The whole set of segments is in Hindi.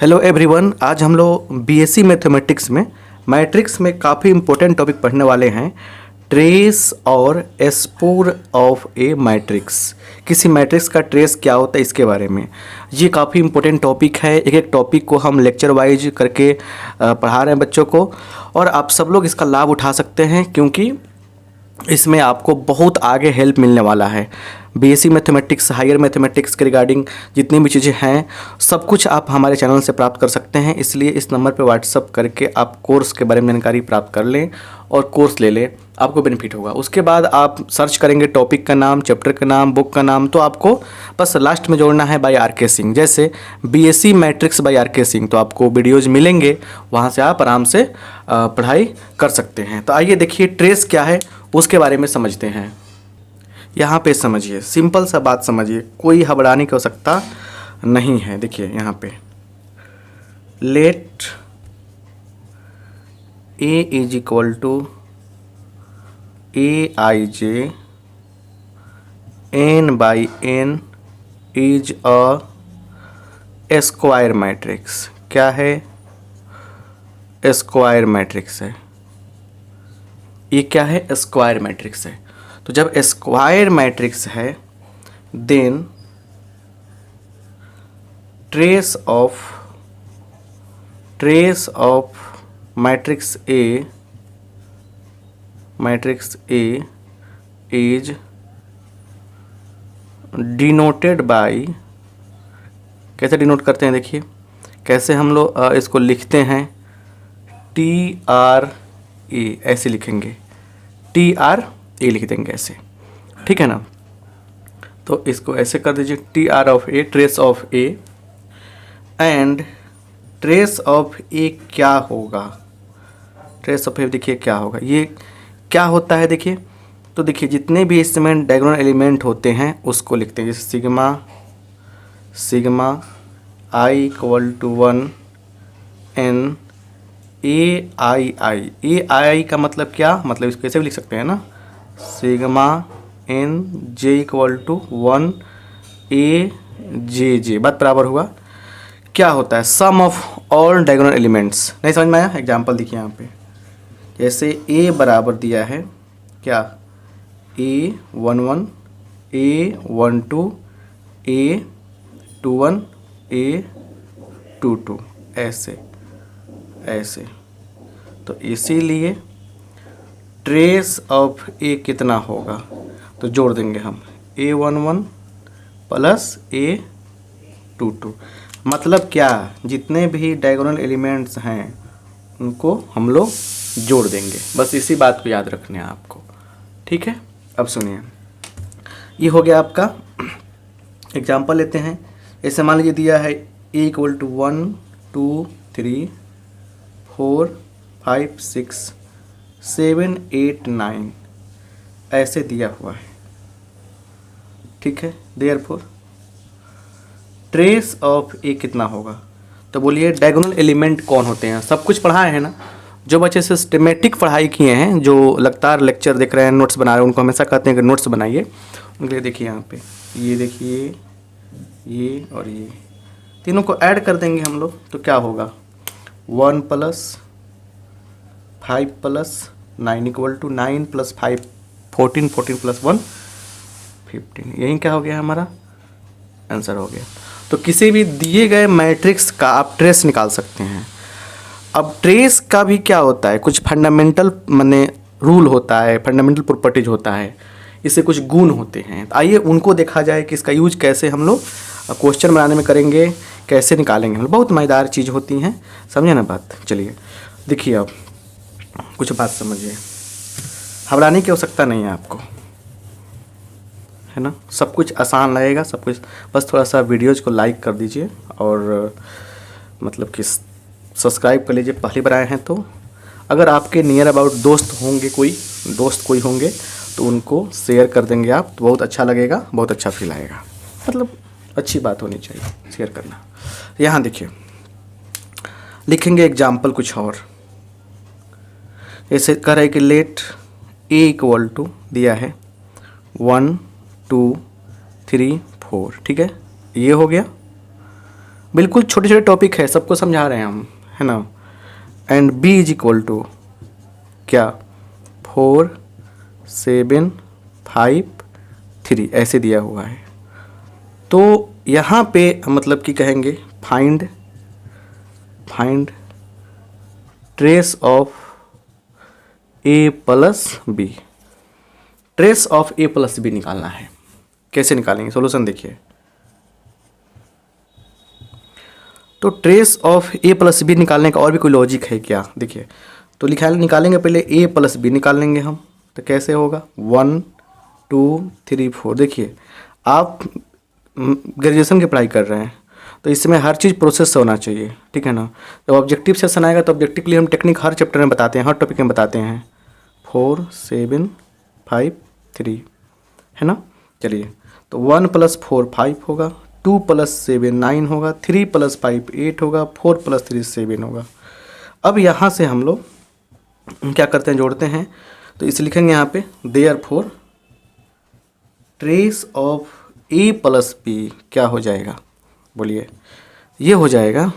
हेलो एवरीवन, आज हम लोग बीएससी मैथमेटिक्स में मैट्रिक्स में काफ़ी इंपॉर्टेंट टॉपिक पढ़ने वाले हैं। ट्रेस और स्पोर ऑफ ए मैट्रिक्स। किसी मैट्रिक्स का ट्रेस क्या होता है इसके बारे में ये काफ़ी इंपॉर्टेंट टॉपिक है। एक एक टॉपिक को हम लेक्चर वाइज करके पढ़ा रहे हैं बच्चों को, और आप सब लोग इसका लाभ उठा सकते हैं क्योंकि इसमें आपको बहुत आगे हेल्प मिलने वाला है। बीएससी मैथमेटिक्स, हायर मैथमेटिक्स के रिगार्डिंग जितनी भी चीज़ें हैं सब कुछ आप हमारे चैनल से प्राप्त कर सकते हैं। इसलिए इस नंबर पे व्हाट्सअप करके आप कोर्स के बारे में जानकारी प्राप्त कर लें और कोर्स ले लें, आपको बेनिफिट होगा। उसके बाद आप सर्च करेंगे टॉपिक का नाम, चैप्टर का नाम, बुक का नाम, तो आपको बस लास्ट में जोड़ना है बाय आर के सिंह। जैसे बीएससी मैट्रिक्स बाय आर के सिंह, तो आपको वीडियोज़ मिलेंगे, वहाँ से आप आराम से पढ़ाई कर सकते हैं। तो आइए देखिए ट्रेस क्या है उसके बारे में समझते हैं। यहाँ पे समझिए, सिंपल सा बात समझिए, कोई घबराने की आवश्यकता नहीं है। देखिए यहाँ पे let A is equal to A I J N by N is a square matrix. क्या है? स्क्वायर मैट्रिक्स है। ये क्या है? स्क्वायर मैट्रिक्स है। तो जब स्क्वायर मैट्रिक्स है then trace of matrix A is denoted by, कैसे डिनोट करते हैं देखिए, कैसे हम लोग इसको लिखते हैं, टी आर ए, ऐसे लिखेंगे, टी आर ए लिख देंगे ऐसे, ठीक है ना। तो इसको ऐसे कर दीजिए, T R of A, trace of A. And trace of A क्या होगा? ट्रेस ऑफ ए देखिए क्या होगा, ये क्या होता है देखिए। तो देखिए जितने भी इसमें डायगोनल एलिमेंट होते हैं उसको लिखते हैं, जैसे sigma I equal to 1 N A I का मतलब क्या? मतलब इसको ऐसे भी लिख सकते हैं ना, sigma N J equal to 1 A J बात बराबर हुआ। क्या होता है? Sum of all diagonal elements. नहीं समझ में आया? एग्जांपल देखिए यहाँ पे, जैसे ए बराबर दिया है क्या, A11 A12 A21 A22 ऐसे ऐसे। तो इसीलिए ट्रेस ऑफ ए कितना होगा? तो जोड़ देंगे हम A11 प्लस A22। मतलब क्या? जितने भी डायगोनल एलिमेंट्स हैं उनको हम लोग जोड़ देंगे। बस इसी बात को याद रखना है आपको, ठीक है। अब सुनिए, ये हो गया आपका। एग्जाम्पल लेते हैं। ऐसे मान लीजिए दिया है ए इक्वल टू 1 2 3 4 5 6 7 8 9 ऐसे दिया हुआ है, ठीक है। देयरफॉर ट्रेस ऑफ ए कितना होगा? तो बोलिए डायगोनल एलिमेंट कौन होते हैं? सब कुछ पढ़ाए हैं ना, जो बच्चे सिस्टमेटिक पढ़ाई किए हैं, जो लगातार लेक्चर देख रहे हैं, नोट्स बना रहे हैं, उनको हमेशा कहते हैं कि नोट्स बनाइए। उनके लिए देखिए यहाँ पे, ये देखिए, ये और ये तीनों को ऐड कर देंगे हम लोग, तो क्या होगा? 1 plus 5 plus 9 equal to 9 plus 5 14 14 plus 1 15। यही क्या हो गया हमारा आंसर हो गया। तो किसी भी दिए गए मैट्रिक्स का आप ट्रेस निकाल सकते हैं। अब ट्रेस का भी क्या होता है, कुछ फंडामेंटल माने रूल होता है, फंडामेंटल प्रॉपर्टीज होता है, इससे कुछ गुण होते हैं। तो आइए उनको देखा जाए कि इसका यूज कैसे हम लोग क्वेश्चन बनाने में करेंगे, कैसे निकालेंगे हम लोग। बहुत मज़ेदार चीज़ होती हैं, समझे ना बात। चलिए देखिए, अब कुछ बात समझिए, घबराने की आवश्यकता नहीं है आपको, है ना। सब कुछ आसान लगेगा, सब कुछ। बस थोड़ा सा वीडियोज़ को लाइक कर दीजिए और मतलब कि सब्सक्राइब कर लीजिए पहली बार आए हैं तो। अगर आपके नियर अबाउट दोस्त कोई होंगे तो उनको शेयर कर देंगे आप, तो बहुत अच्छा लगेगा, बहुत अच्छा फील आएगा। मतलब अच्छी बात होनी चाहिए शेयर करना। यहाँ देखिए लिखेंगे एग्जाम्पल कुछ और, ऐसे कह रहे कि लेट ए इक्वल टू दिया है 1 2 3 4, ठीक है, ये हो गया। बिल्कुल छोटे छोटे टॉपिक है, सबको समझा रहे हैं हम, है ना। And b is equal to क्या, 4 7 5 3 ऐसे दिया हुआ है। तो यहाँ पे मतलब कि कहेंगे find trace of a plus B. Trace of a plus B निकालना है। कैसे निकालेंगे, सॉल्यूशन देखिए। तो trace of a plus B निकालने का और भी कोई लॉजिक है क्या, देखिए। तो निकालेंगे पहले a प्लस बी निकालेंगे हम। तो कैसे होगा, 1 2 3 4। देखिए आप ग्रेजुएशन की पढ़ाई कर रहे हैं तो इसमें हर चीज़ प्रोसेस से होना चाहिए, ठीक है ना। जब ऑब्जेक्टिव सेशन आएगा तो ऑब्जेक्टिव के लिए हम टेक्निक हर चैप्टर में बताते हैं, हर टॉपिक में बताते हैं। 4 7 5 3, है ना। चलिए, तो 1 + 4 5 होगा, 2 + 7 9 होगा, 3 + 5 8 होगा, 4 + 3 7 होगा। अब यहाँ से हम लोग क्या करते हैं, जोड़ते हैं। तो इसे लिखेंगे यहाँ पे, therefore trace of a plus B क्या हो जाएगा, बोलिए। ये हो जाएगा,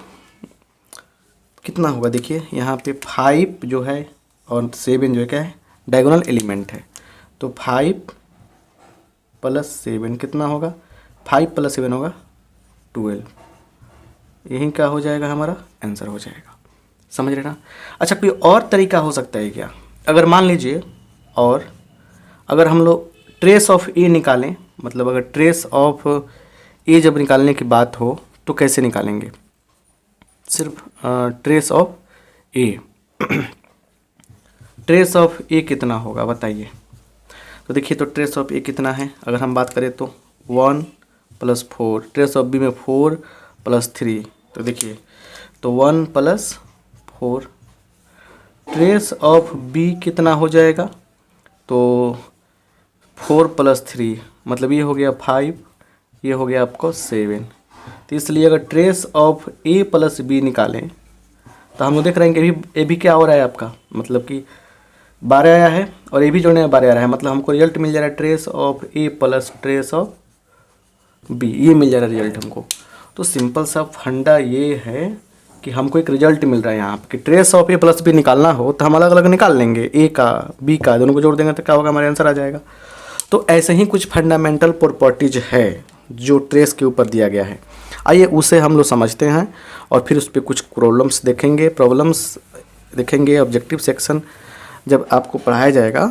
कितना होगा, देखिए यहाँ पे 5 जो है और 7 जो है क्या है, डायगोनल एलिमेंट है। तो 5 + 7 कितना होगा, 5 + 7 होगा 12। यही क्या हो जाएगा, हमारा आंसर हो जाएगा। समझ रहे ना। अच्छा, कोई और तरीका हो सकता है क्या, अगर मान लीजिए, और अगर हम लोग ट्रेस ऑफ ए निकालें, मतलब अगर ट्रेस ऑफ ए जब निकालने की बात हो तो कैसे निकालेंगे, सिर्फ trace of A. Trace of A कितना होगा बताइए। तो देखिए, तो ट्रेस ऑफ ए कितना है, अगर हम बात करें तो 1 + 4, ट्रेस ऑफ बी में 4 + 3। तो देखिए, तो 1 + 4, ट्रेस ऑफ बी कितना हो जाएगा, तो 4 + 3 मतलब ये हो गया 5, ये हो गया आपको 7। तो इसलिए अगर trace of a plus B निकालें तो हम लोग देख रहे हैं कि ए भी क्या हो रहा है आपका, मतलब कि 12 आया है और ए भी जोड़ने में 12 आ रहा है, मतलब हमको रिजल्ट मिल जा रहा है trace of a plus trace of b, ये मिल जा रहा है रिजल्ट हमको। तो सिंपल सा फंडा ये है कि हमको एक रिजल्ट मिल रहा है यहाँ पे कि trace of a plus B निकालना हो तो हम अलग अलग निकाल लेंगे, a का b का, दोनों को जोड़ देंगे तो क्या होगा, हमारा आंसर आ जाएगा। तो ऐसे ही कुछ फंडामेंटल प्रॉपर्टीज है जो ट्रेस के ऊपर दिया गया है। आइए उसे हम लोग समझते हैं और फिर उस पर कुछ प्रॉब्लम्स देखेंगे। ऑब्जेक्टिव सेक्शन जब आपको पढ़ाया जाएगा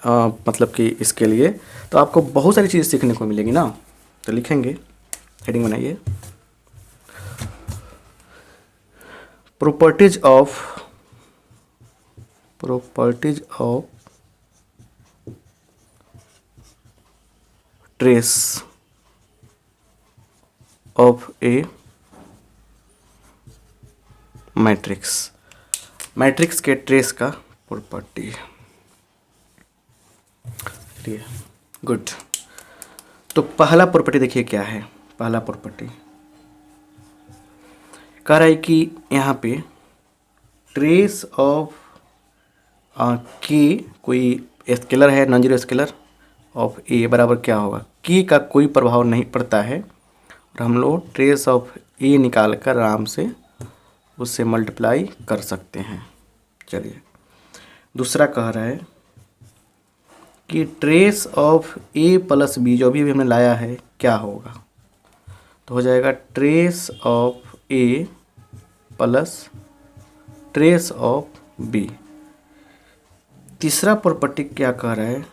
मतलब कि इसके लिए, तो आपको बहुत सारी चीज़ सीखने को मिलेगी ना। तो लिखेंगे, हेडिंग बनाइए, properties of trace of A matrix के ट्रेस का प्रॉपर्टी। गुड। तो पहला प्रॉपर्टी देखिए क्या है। पहला प्रॉपर्टी कह रहा है कि यहाँ पे ट्रेस ऑफ के, कोई स्केलर है, नॉन जीरो स्केलर ऑफ ए बराबर क्या होगा, के का कोई प्रभाव नहीं पड़ता है और हम लोग ट्रेस ऑफ ए निकाल कर आराम से उससे मल्टीप्लाई कर सकते हैं। चलिए, दूसरा कह रहा है कि trace of A plus B जो भी हमने लाया है क्या होगा, तो हो जाएगा trace of A plus trace of B. तीसरा प्रॉपर्टी क्या कह रहा है,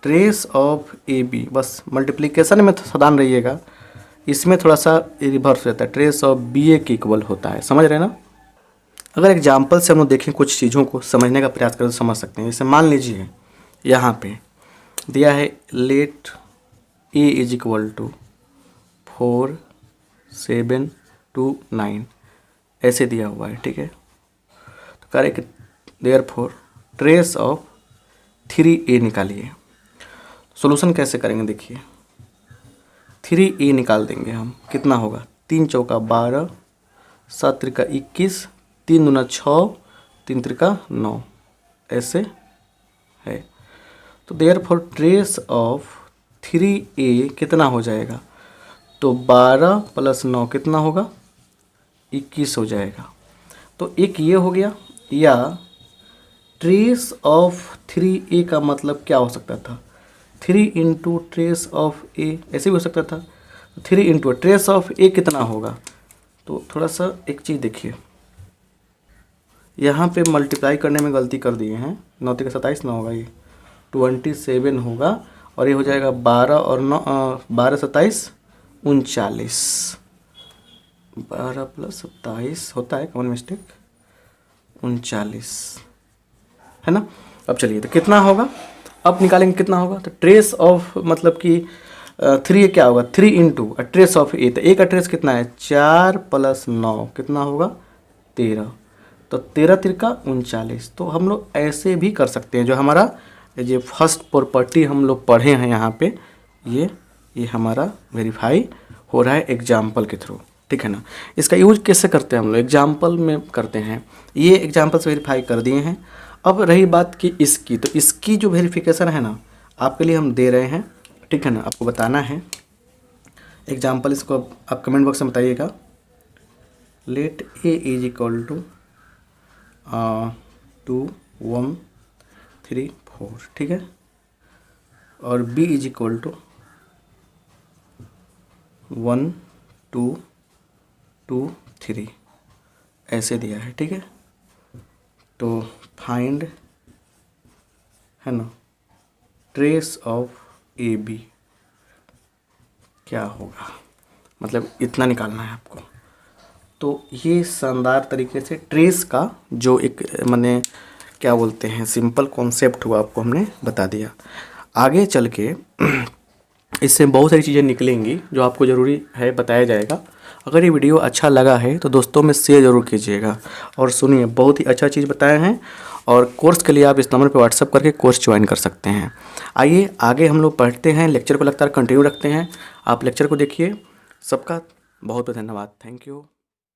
ट्रेस ऑफ ए बी, बस मल्टीप्लिकेशन में सावधान रहिएगा, इसमें थोड़ा सा रिवर्स रहता है, ट्रेस ऑफ बी ए के इक्वल होता है। समझ रहे हैं ना। अगर एग्जाम्पल से हम लोग देखें, कुछ चीज़ों को समझने का प्रयास करें तो समझ सकते हैं। जैसे मान लीजिए यहाँ पे दिया है let A is equal to 4 7 2 9, ऐसे दिया हुआ है, ठीक है। तो कह रहे कि देयरफॉर ट्रेस ऑफ 3a निकालिए। सॉल्यूशन कैसे करेंगे, देखिए 3a निकाल देंगे हम, कितना होगा, 3 चौका 12, 7 त्रिका 21, 3 दूना 6, 3 त्रिका 9, ऐसे है। तो देयरफॉर ट्रेस ऑफ 3a कितना हो जाएगा, तो 12 + 9 कितना होगा, 21 हो जाएगा। तो एक ये हो गया, या ट्रेस ऑफ 3a का मतलब क्या हो सकता था, 3 इंटू ट्रेस ऑफ a, ऐसे भी हो सकता था। 3 इंटू ट्रेस ऑफ a कितना होगा, तो थोड़ा सा एक चीज़ देखिए, यहाँ पे मल्टीप्लाई करने में गलती कर दिए हैं। 9 के 27 ना होगा, ये 27 होगा, और ये हो जाएगा 12 और 9 12 27 39, 12 प्लस 27 होता है, कौन मिस्टेक, 39 है ना। अब चलिए तो कितना होगा, अब निकालेंगे कितना होगा। तो ट्रेस ऑफ मतलब कि 3 क्या होगा, 3 इंटू ट्रेस ऑफ ए, तो ए का ट्रेस कितना है, 4 प्लस 9 कितना होगा, 13, तो 13 तिरका 39। तो हम लोग ऐसे भी कर सकते हैं, जो हमारा ये फर्स्ट प्रॉपर्टी हम लोग पढ़े हैं यहाँ पे, ये हमारा वेरीफाई हो रहा है एग्जाम्पल के थ्रू, ठीक है ना। इसका यूज कैसे करते हैं हम लोग, एग्जाम्पल में करते हैं। ये एग्जाम्पल से वेरीफाई कर दिए हैं। अब रही बात कि इसकी, तो इसकी जो वेरिफिकेशन है ना, आपके लिए हम दे रहे हैं, ठीक है ना, आपको बताना है एग्जाम्पल। इसको आप कमेंट बॉक्स में बताइएगा। Let A is equal to 2 1 3 4, ठीक है, और बी इज इक्वल टू 1 2 2 3 ऐसे दिया है, ठीक है। तो फाइंड है ना ट्रेस ऑफ ए बी क्या होगा, मतलब इतना निकालना है आपको। तो ये शानदार तरीके से ट्रेस का जो एक माने क्या बोलते हैं सिंपल कॉन्सेप्ट हुआ, आपको हमने बता दिया। आगे चल के इससे बहुत सारी चीज़ें निकलेंगी जो आपको ज़रूरी है बताया जाएगा। अगर ये वीडियो अच्छा लगा है तो दोस्तों में शेयर ज़रूर कीजिएगा। और सुनिए, बहुत ही अच्छा चीज़ बताए हैं, और कोर्स के लिए आप इस नंबर पर व्हाट्सअप करके कोर्स ज्वाइन कर सकते हैं। आइए आगे हम लोग पढ़ते हैं, लेक्चर को लगातार कंटिन्यू रखते हैं। आप लेक्चर को देखिए। सबका बहुत बहुत धन्यवाद, थैंक यू।